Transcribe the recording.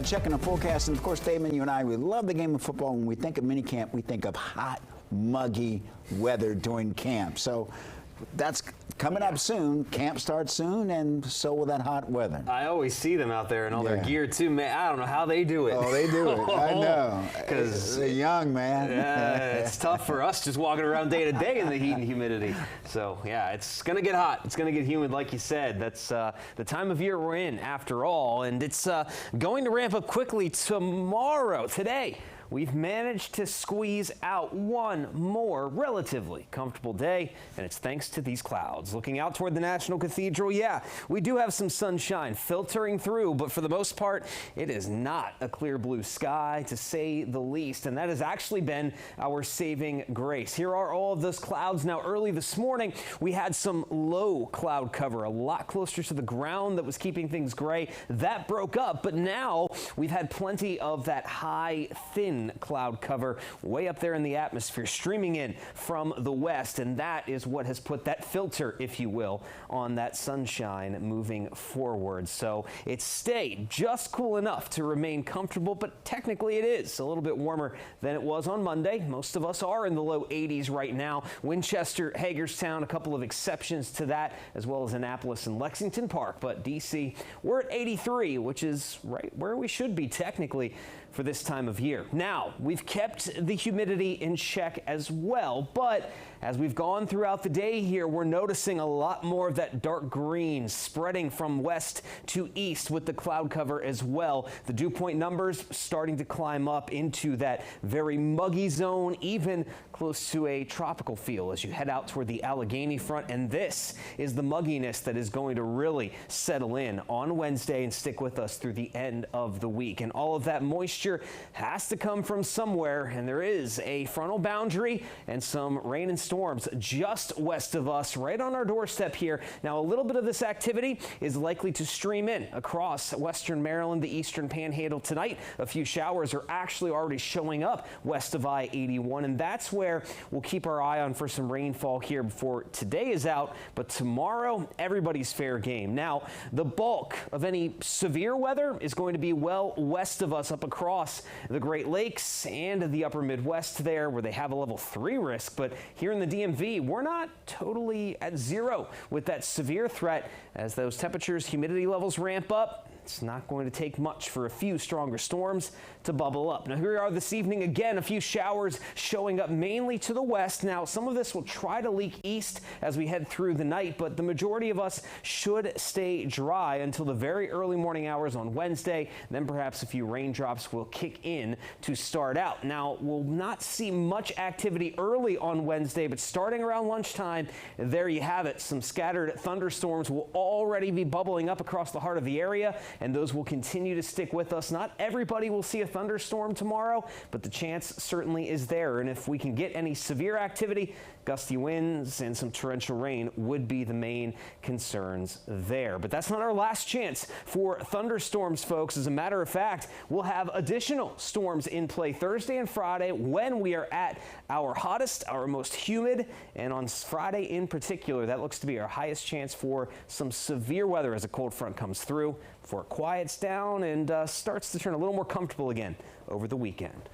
Checking the forecast, and of course, Damon, you and I, we love the game of football. When we think of minicamp, we think of hot, muggy weather during camp. So that's coming up soon. Camp starts soon, and so will that hot weather. I always see them out there in all their gear, too, man. I don't know how they do it. Oh, they do it. I know. Because they're young, man. Yeah, it's tough for us just walking around day to day in the heat and humidity. So, yeah, it's going to get hot. It's going to get humid, like you said. That's the time of year we're in, after all. And it's going to ramp up quickly tomorrow. Today, we've managed to squeeze out one more relatively comfortable day, and it's thanks to these clouds. Looking out toward the National Cathedral, yeah, we do have some sunshine filtering through, but for the most part, it is not a clear blue sky, to say the least, and that has actually been our saving grace. Here are all of those clouds. Now, early this morning, we had some low cloud cover, a lot closer to the ground, that was keeping things gray. That broke up, but now we've had plenty of that high, thin cloud cover way up there in the atmosphere, streaming in from the west, and that is what has put that filter, if you will, on that sunshine moving forward. So it stayed just cool enough to remain comfortable, but technically it is a little bit warmer than it was on Monday. Most of us are in the low 80s right now. Winchester, Hagerstown, a couple of exceptions to that, as well as Annapolis and Lexington Park, but DC, we're at 83, which is right where we should be technically for this time of year. Now, we've kept the humidity in check as well, but as we've gone throughout the day here, we're noticing a lot more of that dark green spreading from west to east with the cloud cover as well. The dew point numbers starting to climb up into that very muggy zone, even close to a tropical feel as you head out toward the Allegheny front. And this is the mugginess that is going to really settle in on Wednesday and stick with us through the end of the week. And all of that moisture has to come from somewhere, and there is a frontal boundary and some rain and storms just west of us, right on our doorstep here. Now, a little bit of this activity is likely to stream in across western Maryland, the eastern panhandle tonight. A few showers are actually already showing up west of I-81, and that's where we'll keep our eye on for some rainfall here before today is out. But tomorrow, everybody's fair game. Now, the bulk of any severe weather is going to be well west of us, up across the Great Lakes and the upper Midwest there, where they have a level 3 risk. But here in the DMV, we're not totally at zero with that severe threat. As those temperatures, humidity levels ramp up, it's not going to take much for a few stronger storms to bubble up. Now, here we are this evening. Again, a few showers showing up mainly to the west. Now, some of this will try to leak east as we head through the night, but the majority of us should stay dry until the very early morning hours on Wednesday. Then perhaps a few raindrops will kick in to start out. Now, we'll not see much activity early on Wednesday, but starting around lunchtime, there you have it. Some scattered thunderstorms will already be bubbling up across the heart of the area, and those will continue to stick with us. Not everybody will see a thunderstorm tomorrow, but the chance certainly is there. And if we can get any severe activity, gusty winds and some torrential rain would be the main concerns there. But that's not our last chance for thunderstorms, folks. As a matter of fact, we'll have additional storms in play Thursday and Friday when we are at our hottest, our most humid, and on Friday in particular, that looks to be our highest chance for some severe weather as a cold front comes through before it quiets down and starts to turn a little more comfortable again over the weekend.